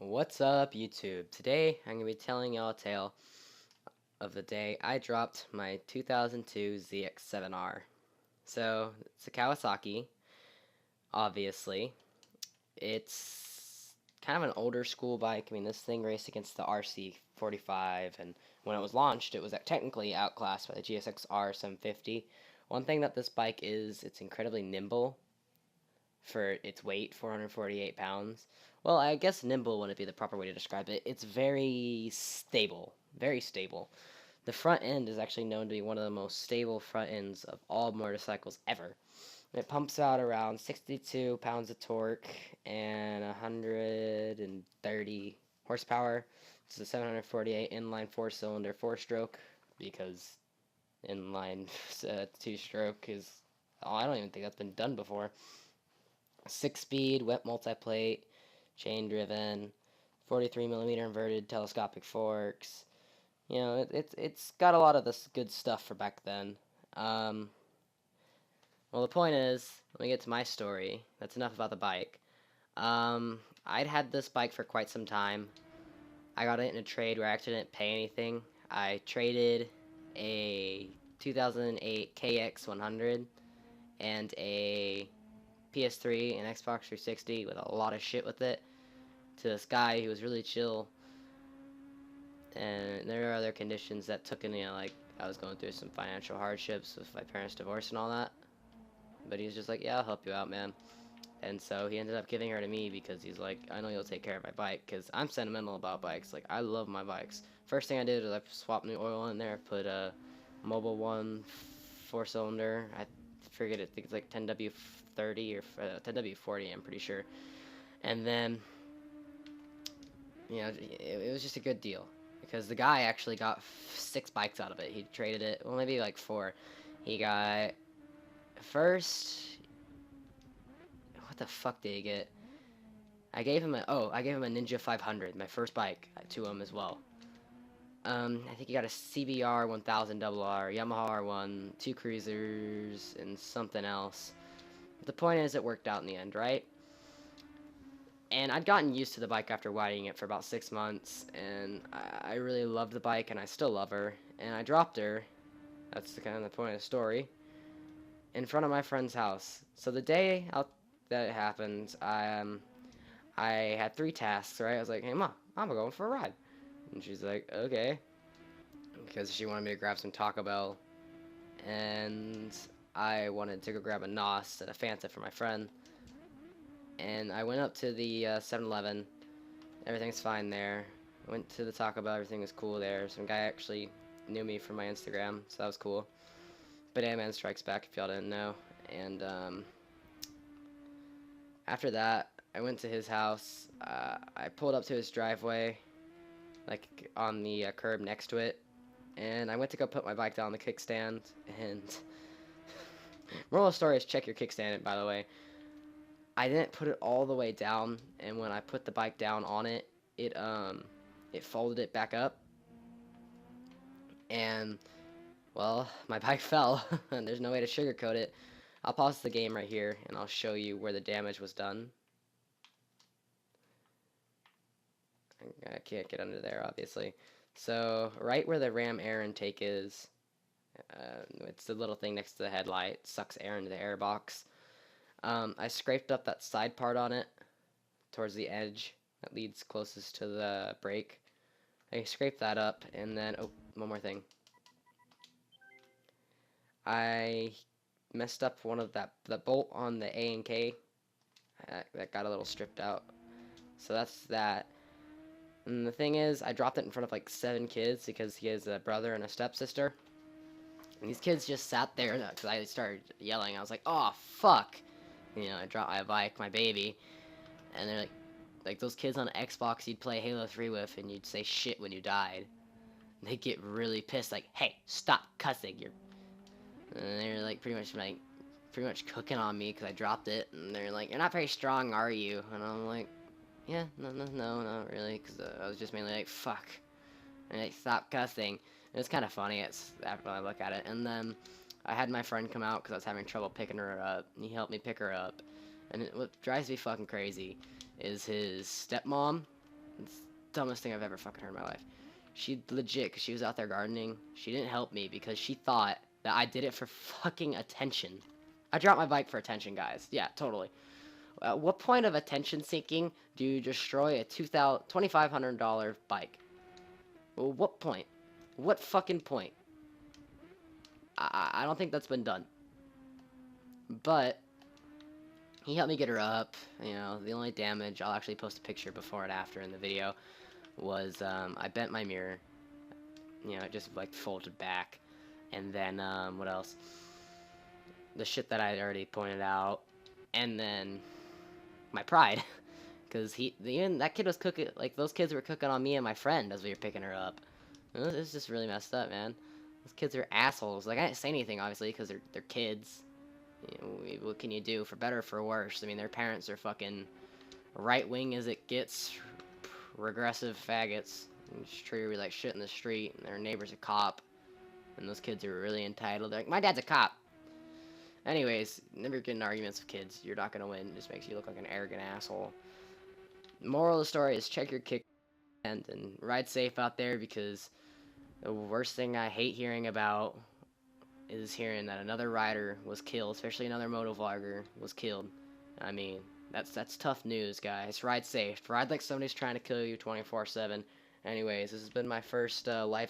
What's up, YouTube? Today I'm going to be telling y'all a tale of the day I dropped my 2002 zx7r. So, it's a Kawasaki, obviously. It's kind of an older school bike. I mean, this thing raced against the RC45, and when it was launched, it was technically outclassed by the GSX-R 750. One thing that this bike is, it's incredibly nimble for its weight, 448 pounds. Well, I guess nimble wouldn't be the proper way to describe it. It's very stable. Very stable. The front end is actually known to be one of the most stable front ends of all motorcycles ever. It pumps out around 62 pounds of torque and 130 horsepower. It's a 748 inline 4-cylinder 4-stroke because inline 2-stroke is... Oh, I don't even think that's been done before. 6-speed, wet multiplate, chain driven, 43mm inverted telescopic forks. You know, it's got a lot of this good stuff for back then. Well, the point is, let me get to my story. That's enough about the bike. I'd had this bike for quite some time. I got it in a trade where I actually didn't pay anything. I traded a 2008 KX100 and a PS3 and Xbox 360 with a lot of shit with it to this guy who was really chill. And there are other conditions that took in, like I was going through some financial hardships with my parents' divorce and all that. But he was just like, yeah, I'll help you out, man. And so he ended up giving her to me because he's like, I know you'll take care of my bike, because I'm sentimental about bikes. Like, I love my bikes. First thing I did was I swapped new oil in there, put a Mobil 1 4-cylinder. I forget it. I think it's like 10W30 or 10W40, I'm pretty sure. And then, it was just a good deal because the guy actually got 6 bikes out of it. He traded it, well, maybe like 4. He got first. What the fuck did he get? I gave him a Ninja 500, my first bike, to him as well. I think he got a CBR 1000RR, Yamaha R1, 2 cruisers, and something else. But the point is, it worked out in the end, right? And I'd gotten used to the bike after riding it for about 6 months, and I really loved the bike, and I still love her. And I dropped her, that's kind of the point of the story, in front of my friend's house. So the day that it happened, I had 3 tasks, right? I was like, hey, Mom, I'm going for a ride. And she's like, okay. Because she wanted me to grab some Taco Bell. And I wanted to go grab a NOS and a Fanta for my friend. And I went up to the 7-Eleven. Everything's fine there. Went to the Taco Bell. Everything was cool there. Some guy actually knew me from my Instagram, so that was cool. bananamanstrikesback, if y'all didn't know. And after that, I went to his house. I pulled up to his driveway, like on the curb next to it, and I went to go put my bike down on the kickstand. And moral of the story is check your kickstand, by the way. I didn't put it all the way down, and when I put the bike down on it, it folded it back up, and well, my bike fell. And there's no way to sugarcoat it. I'll pause the game right here, and I'll show you where the damage was done. I can't get under there, obviously. So, right where the ram air intake is, it's the little thing next to the headlight, sucks air into the air box. I scraped up that side part on it, towards the edge that leads closest to the brake. I scraped that up, and then, oh, one more thing. I messed up one of the bolt on the A and K. That got a little stripped out. So that's that. And the thing is, I dropped it in front of like 7 kids because he has a brother and a stepsister. And these kids just sat there because I started yelling. I was like, oh, fuck. I dropped my bike, my baby. And they're like those kids on Xbox you'd play Halo 3 with and you'd say shit when you died. And they'd get really pissed, like, hey, stop cussing. And they're like pretty much cooking on me because I dropped it. And they're like, you're not very strong, are you? And I'm like, yeah, no, not really, because I was just mainly like, fuck, and like, stop cussing. And it's kind of funny, after I look at it. And then I had my friend come out because I was having trouble picking her up, and he helped me pick her up. And what drives me fucking crazy is his stepmom It's the dumbest thing I've ever fucking heard in my life. She legit, cause she was out there gardening, she didn't help me because she thought that I did it for fucking attention. I dropped my bike for attention, guys. Yeah, totally. At what point of attention seeking do you destroy a $2,500 bike? Well, what point? What fucking point? I don't think that's been done. But he helped me get her up. You know, the only damage, I'll actually post a picture before and after in the video, was I bent my mirror. You know, it just like folded back. And then, what else? The shit that I had already pointed out. And then my pride. Because that kid was cooking, like, those kids were cooking on me and my friend as we were picking her up. It's just really messed up, man. Those kids are assholes. Like, I didn't say anything, obviously, because they're kids. You know, what can you do, for better or for worse? I mean, their parents are fucking right-wing as it gets, regressive faggots. And just treat her like shit in the street, and their neighbor's a cop. And those kids are really entitled. They're like, my dad's a cop. Anyways, never get in arguments with kids. You're not gonna win. It just makes you look like an arrogant asshole. Moral of the story is check your kick and ride safe out there, because the worst thing I hate hearing about is hearing that another rider was killed, especially another motovlogger was killed. I mean, that's tough news, guys. Ride safe. Ride like somebody's trying to kill you 24/7. Anyways, this has been my first life